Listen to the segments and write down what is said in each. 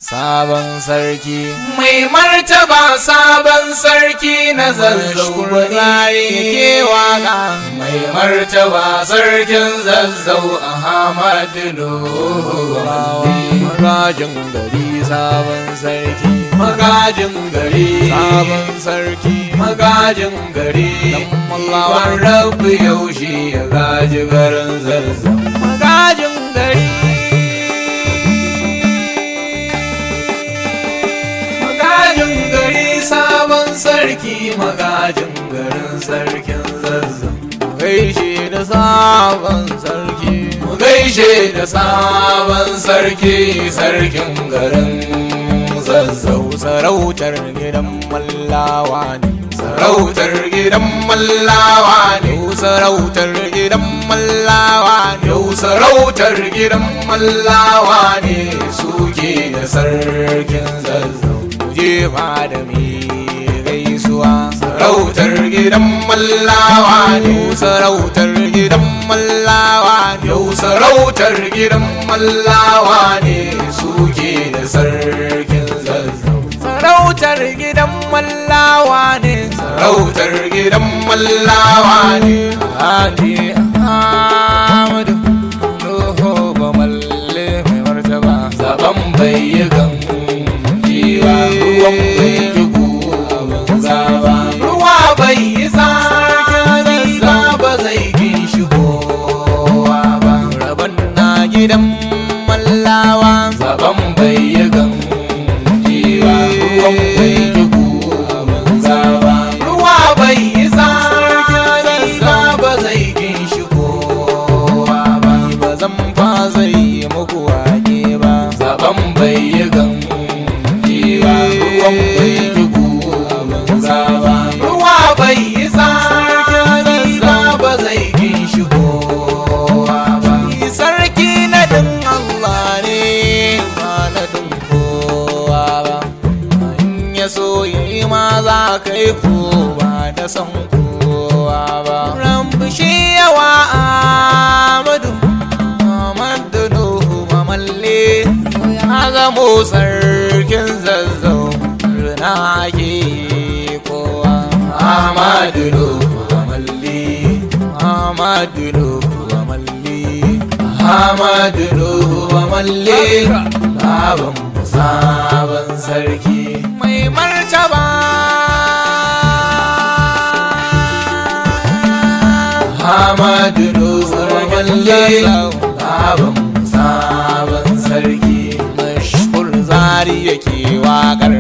sabon sarki mai martaba sabon sarki na zazzau gwani ke waka mai martaba sarkin zazzau Ahmadu magajin gari sabon sarki magajin gari sabon sarki magajin gari dan rabbi yaushe ya gaji garin zazzau magajin gari sabon sarki magajin garin sarkin zazzau gaishe da sabon sarki gaishe da sabon sarki sarkin garin zazzau sarautar gidan mallawa ne sarautar gidan mallawa ne sarautar gidan mallawa ne sarautar gidan mallawa ne suke da sarkin zazzau jefa da mi gaisuwa sarautar gidan mallawa ne sarautar gidan mallawa ne sarautar gidan mallawa ne suke da sarkin zazzau sarautar gidan mallawa ne sarautar gidan mallawa ne Hadi Ahmadu Nuhu ba malle mai martaba zaban bayyagan ruwan bai yi guga ba ruwa bai yi tsari ba zai kin shigowa ba rabon na gidan mallawa zaban bai yi ganjiwa ruwan bai yi guga ba ruwa bai yi tsari ba zai kin shigowa ba zan fa zai muku wake ba zaban bai yi ganjiwa ruwan bai yi guga ba ruwa bai yi tsari ba zai kin shigowa ba sarki na din Allah ne ba na din kowa ba in ya so yi ma za ka yi ko ba da san kowa ba rambu shi yawa Ahmadu Nuhu mamalle ya zamo sarkin zazzau na ake kowa Ahmadu Nuhu amalli Ahmadu Nuhu amalli Ahmadu Nuhu amalli baban sabon sarki mai martaba Ahmadu Nuhu amalli baban sabon sarki mashhur zari yake wakar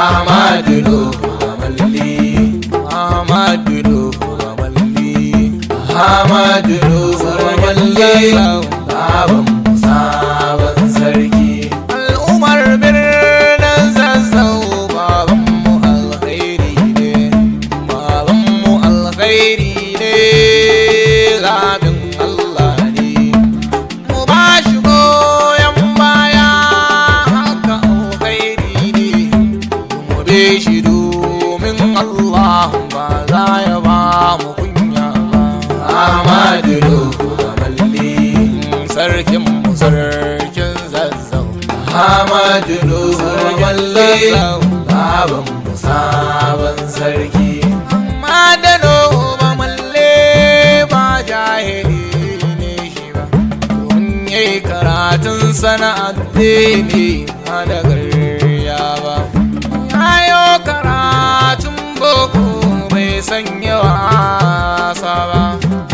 Ahmadu Nuhu amalli Ahmadu Nuhu amalli Ahmadu Nuhu amalli baban sabon sarki al'umar birnin zazzau baban mu alkhairi ne baban mu alkhairi ne zabin Allah ne mu ba shi goyon baya haka alkhairi ne mu be shi domin Allah ba za ya ba mu kunya ba Ahmadu Nuhu amalli sarkin mu sarkin zazzau Ahmadu Nuhu amalli baban mu sabon sarki Ahmadu Nuhu amalli ba jahili ne shi ba domin yayi karatun sana'ar dini ba da garya ba yayo karatun boko bai sanya wasa ba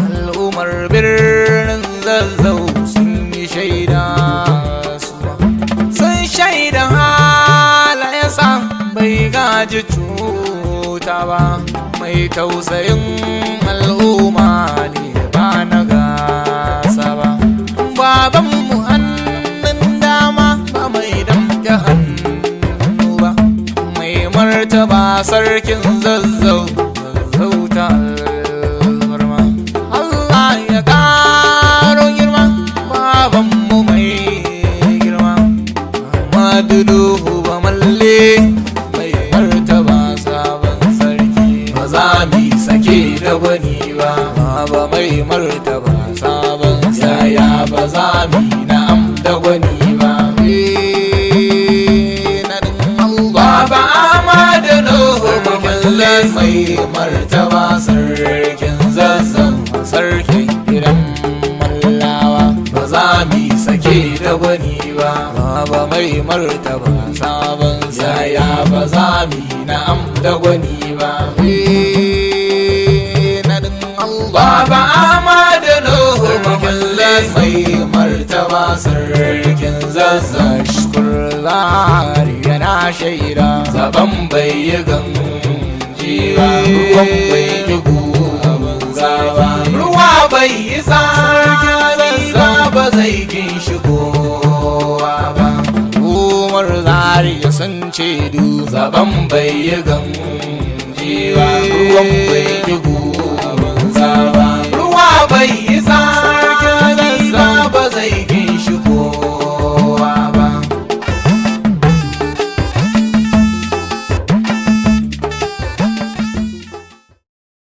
al'ummar birnin zazzau sun yi shaida sun shaida halayensa bai gaji cuta ba mai tausayin al'umma ne ba na gasa ba babanmu hannun dama ba mai damke hannu ba mai martaba sarkin zazzau ta alfarma Allah ya karo girma babanmu mai girma Ahmadu Nuhu malle mai martaba sabon sarki ba za mu sake da gwani ba ba mai martaba sabon yaya ba za mu na'am da gwani ba mai martaba sarkin zazzau sarkin gidan mallawa ba za mu sake da gwani ba baba mai martaba sabon saya ba za mu na'am da gwani ba baba Amadu Nuhu Makallas mai martaba sarkin zazzau shkurlari yana shaida zaban bai yi ganjiwa ruwan bai yi guga ba ruwa bai yi tsari ba zai kin shigowa ba umar zari ya san ce du zaban bai yi ganjiwa ruwan bai yi guga ba ruwa bai